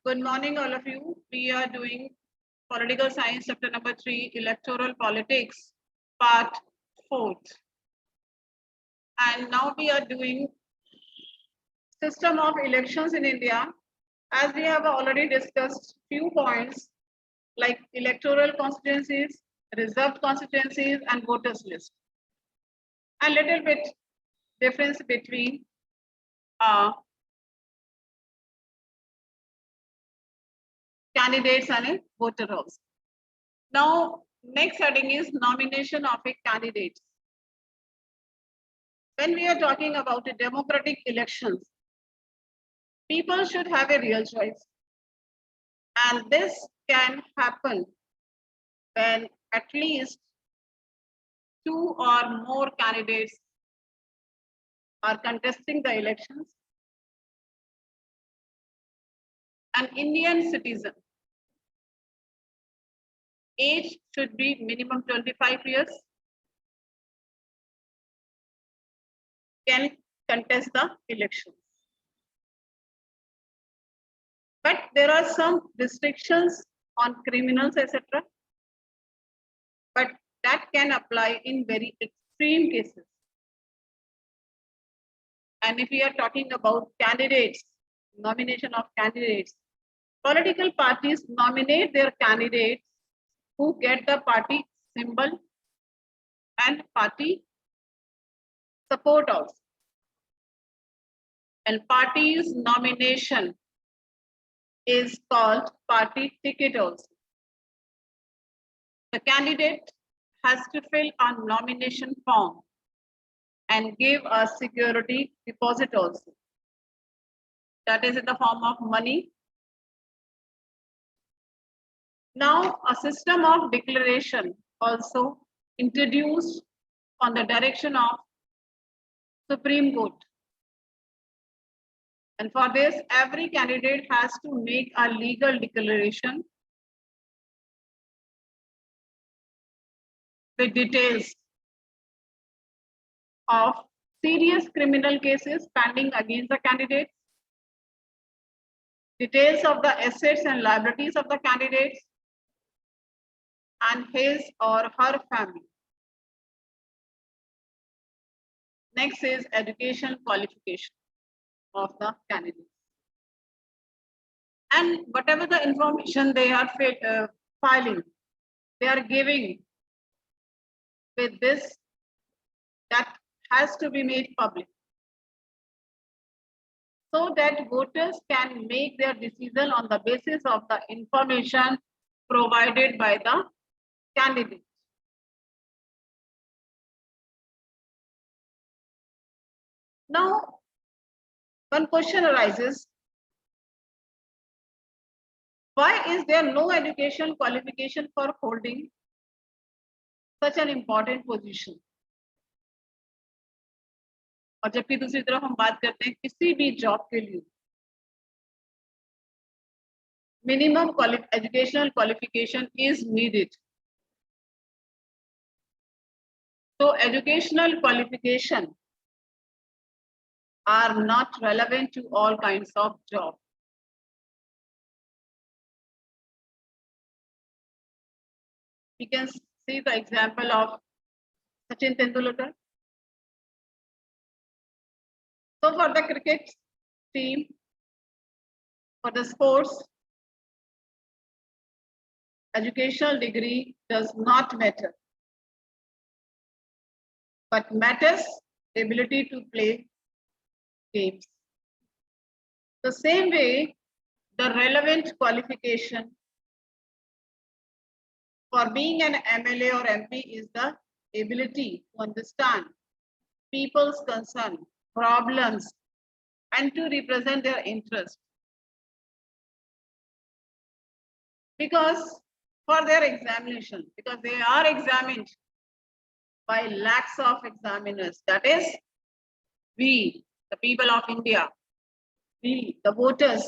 Good morning, all of you. We are doing Political Science, chapter number 3, Electoral Politics, part 4. And now we are doing System of Elections in India. As we have already discussed few points like electoral constituencies, reserved constituencies, and voters list. A little bit difference between candidates and a voter rolls. Now, next heading is nomination of a candidate. When we are talking about a democratic elections, people should have a real choice. And this can happen when at least 2 or more candidates are contesting the elections. An Indian citizen, age should be minimum 25 years, can contest the elections. But there are some restrictions on criminals, etc. But that can apply in very extreme cases. And if we are talking about candidates, nomination of candidates, political parties nominate their candidates who get the party symbol and party support also. And party's nomination is called party ticket also. The candidate has to fill a nomination form and give a security deposit also. That is in the form of money. Now, a system of declaration also introduced on the direction of Supreme Court. And for this, every candidate has to make a legal declaration with details of serious criminal cases pending against the candidate, details of the assets and liabilities of the candidates, and his or her family. Next is education qualification of the candidates. And whatever the information they are filing, they are giving with this, that has to be made public so that voters can make their decision on the basis of the information provided by the candidate. Now, one question arises, why is there no education qualification for holding such an important position? और जबकि दूसरी तरफ हम बात करते हैं किसी भी जॉब के लिए minimum educational qualification is needed. So educational qualification are not relevant to all kinds of jobs. We can see the example of Sachin Tendulkar. So for the cricket team, for the sports, educational degree does not matter, but matters the ability to play games. The same way, the relevant qualification for being an MLA or MP is the ability to understand people's concern, problems, and to represent their interests. Because for their examination, because they are examined by lakhs of examiners, that is, we, the people of India, we, the voters,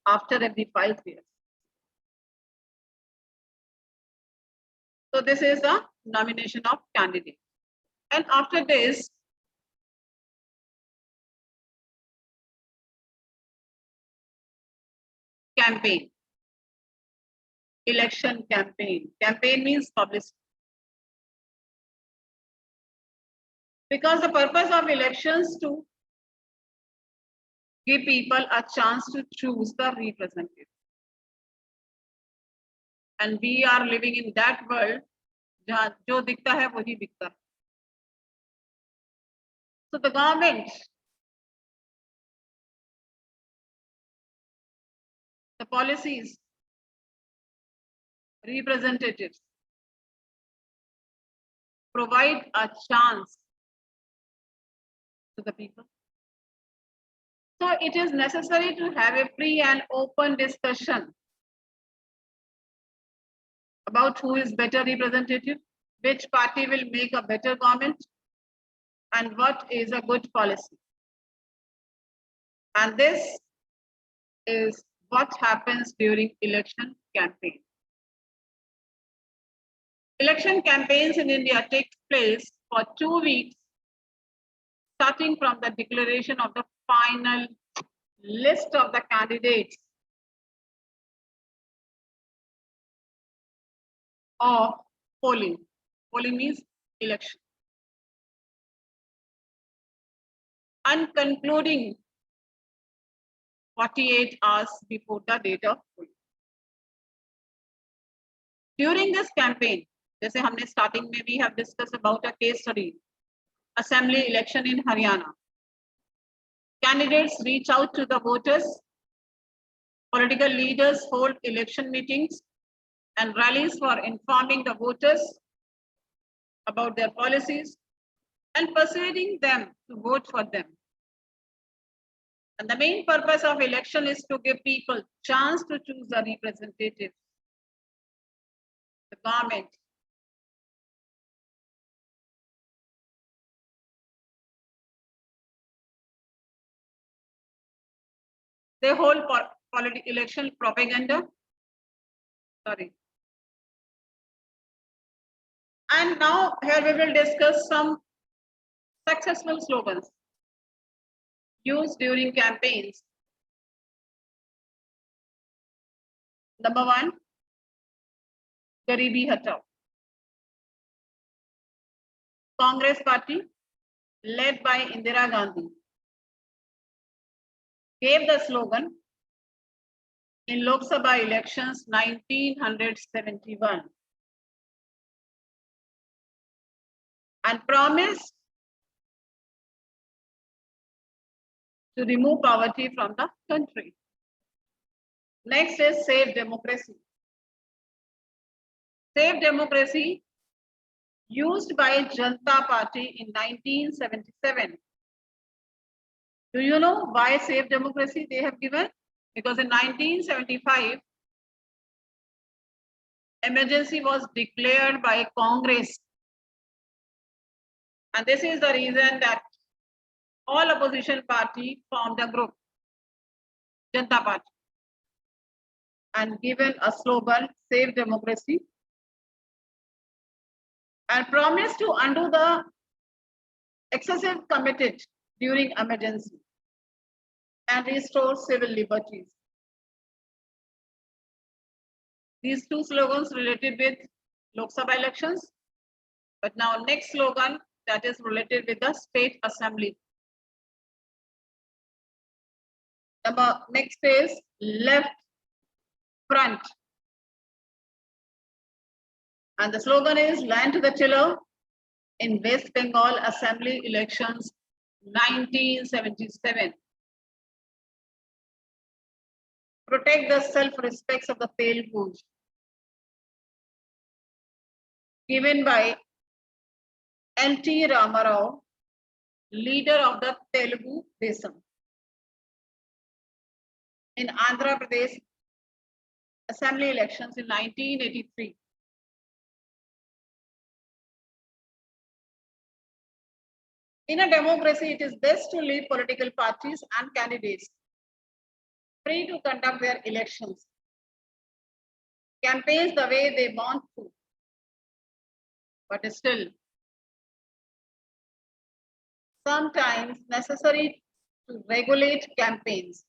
after every 5 years. So this is the nomination of candidate. And after this, campaign. Election campaign. Campaign means publicity. Because the purpose of elections to give people a chance to choose the representative. And we are living in that world जहाँ जो दिखता है वही बिकता है. So the government, the policies, representatives provide a chance to the people. So it is necessary to have a free and open discussion about who is better representative, which party will make a better government, and what is a good policy. And this is what happens during election campaign. Election campaigns in India take place for 2 weeks, starting from the declaration of the final list of the candidates of polling. Polling means election. And concluding 48 hours before the date of polling. During this campaign, जैसे हमने starting में we have discussed about a case study, assembly election in Haryana. Candidates reach out to the voters, political leaders hold election meetings and rallies for informing the voters about their policies and persuading them to vote for them. And the main purpose of election is to give people chance to choose a representative, the government. They hold election propaganda. Sorry. And now here we will discuss some successful slogans used during campaigns. Number 1, Garibi Hatao. Congress Party, led by Indira Gandhi, gave the slogan in Lok Sabha elections 1971 and promised to remove poverty from the country. Next is Save Democracy. Save Democracy, used by Janata Party in 1977. Do you know why Save Democracy they have given? Because in 1975, emergency was declared by Congress. And this is the reason that all opposition party formed a group, Janata Party, and given a slogan, Save Democracy, and promised to undo the excessive committed during emergency and restore civil liberties. These two slogans related with Lok Sabha elections, but now next slogan that is related with the State Assembly. Next is Left Front. And the slogan is Land to the Tiller in West Bengal Assembly elections 1977. Protect the self-respects of the Telugus. Given by N.T. Ramarao, leader of the Telugu Desam. In Andhra Pradesh Assembly elections in 1983. In a democracy, it is best to leave political parties and candidates free to conduct their elections, campaigns the way they want to. But still, sometimes necessary to regulate campaigns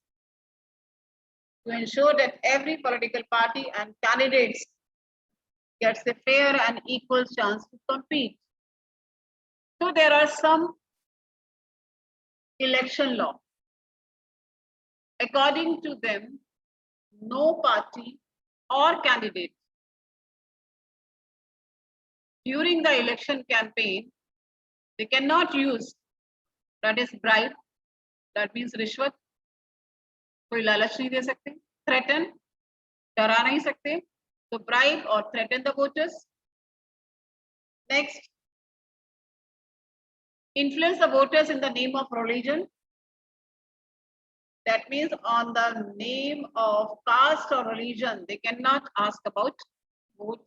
to ensure that every political party and candidates gets a fair and equal chance to compete. So there are some election law. According to them, no party or candidate during the election campaign, they cannot use, that is bribe, that means rishwat, कोई लालच नहीं दे सकते, threaten, डरा नहीं सकते, so bribe or threaten the voters. Next, influence the voters in the name of religion. That means on the name of caste or religion, they cannot ask about votes.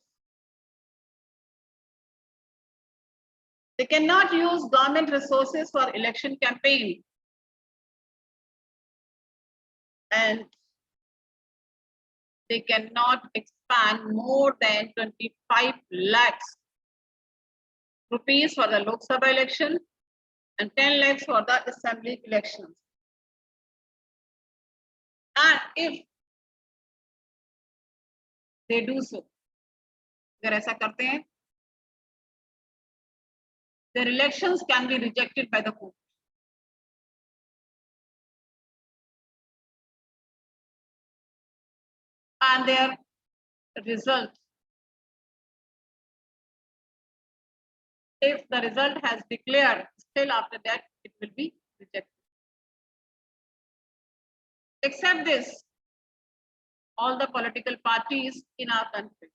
They cannot use government resources for election campaign. And they cannot expand more than 25 lakhs rupees for the Lok Sabha election and 10 lakhs for the assembly elections. And if they do so, अगर ऐसा करते हैं, their elections can be rejected by the court. And their result, if the result has declared, still after that it will be rejected. Except this, all the political parties in our country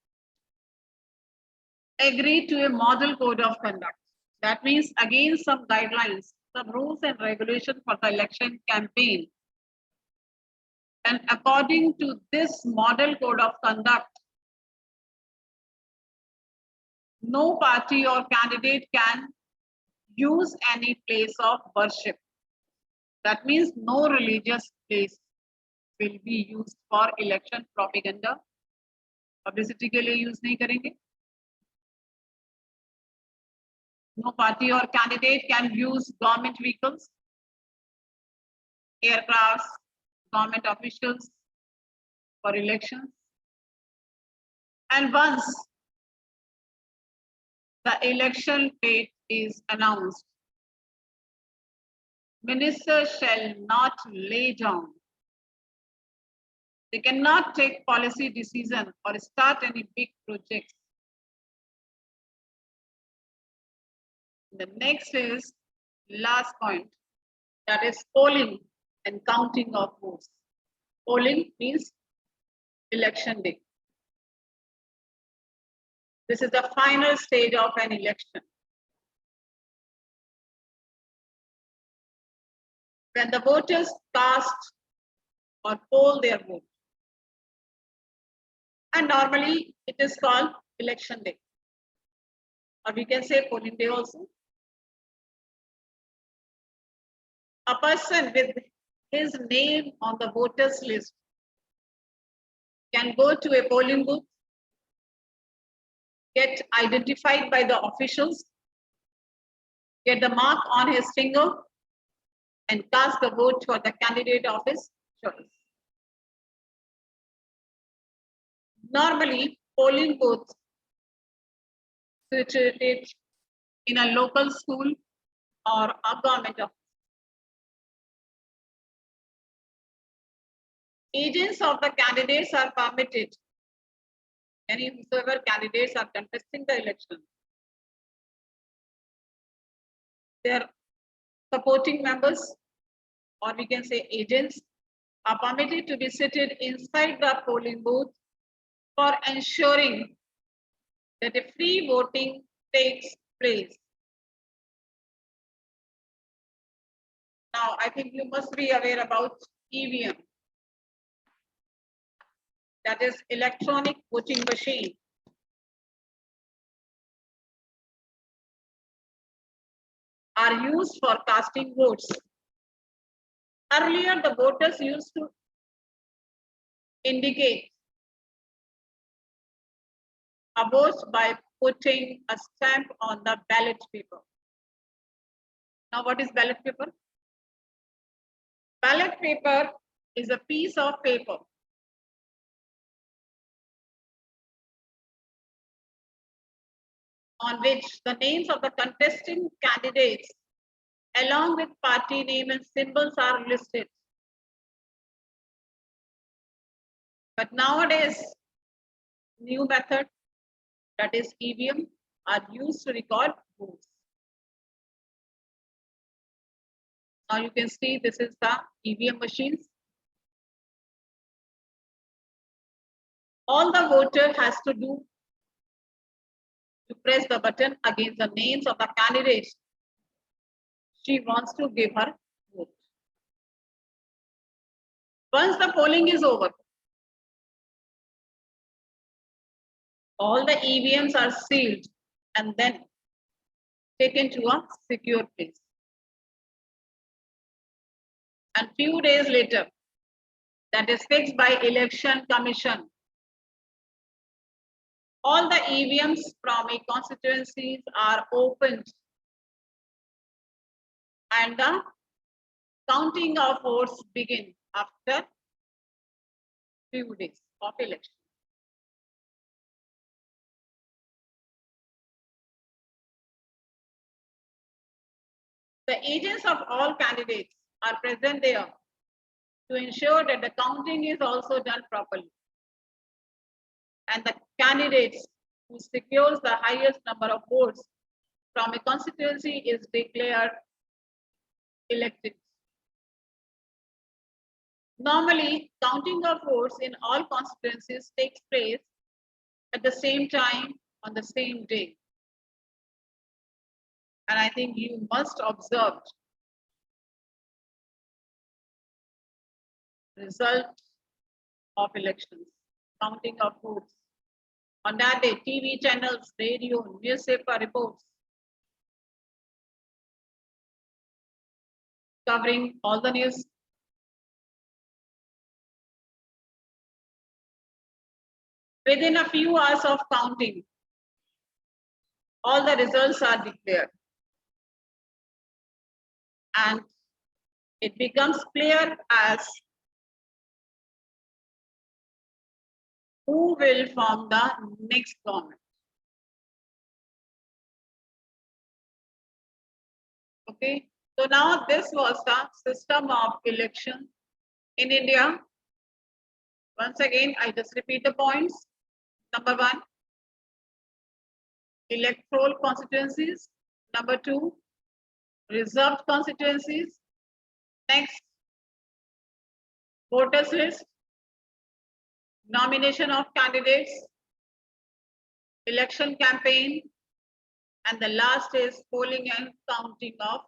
agree to a model code of conduct. That means again some guidelines, some rules and regulations for the election campaign. And according to this model code of conduct, no party or candidate can use any place of worship. That means no religious place will be used for election propaganda. Publicity के लिए use नहीं करेंगे. No party or candidate can use government vehicles, aircrafts, government officials for elections. And once the election date is announced, ministers shall not lay down. They cannot take policy decision or start any big projects. The next is last point, that is polling and counting of votes. Polling means election day. This is the final stage of an election. When the voters cast or poll their vote. And normally it is called election day. Or we can say polling day also. A person with his name on the voters list can go to a polling booth, get identified by the officials, get the mark on his finger, and cast the vote for the candidate of his choice. Normally, polling booths situated in a local school or a government office. Agents of the candidates are permitted. Any whosoever candidates are contesting the election, their supporting members, or we can say agents, are permitted to be seated inside the polling booth for ensuring that a free voting takes place. Now, I think you must be aware about EVM. That is electronic voting machine. Are used for casting votes. Earlier, the voters used to indicate a vote by putting a stamp on the ballot paper. Now, what is ballot paper? Ballot paper is a piece of paper on which the names of the contesting candidates along with party name and symbols are listed. But nowadays, new method, that is EVM, are used to record votes. Now you can see this is the EVM machines. All the voter has to do to press the button against the names of the candidates she wants to give her vote. Once the polling is over, all the EVMs are sealed and then taken to a secure place. And few days later, that is fixed by Election Commission, all the EVMs from a constituencies are opened and the counting of votes begin after few days of election. The agents of all candidates are present there to ensure that the counting is also done properly. And the candidates who secures the highest number of votes from a constituency is declared elected. Normally, counting of votes in all constituencies takes place at the same time on the same day. And I think you must observe result of elections, counting of votes. On that day, TV channels, radio, newspaper reports covering all the news. Within a few hours of counting, all the results are declared. And it becomes clear as who will form the next government. Okay, so now this was the system of election in India. Once again, I just repeat the points. Number one, electoral constituencies. Number two, reserved constituencies. Next, voters list, nomination of candidates, election campaign, and the last is polling and counting of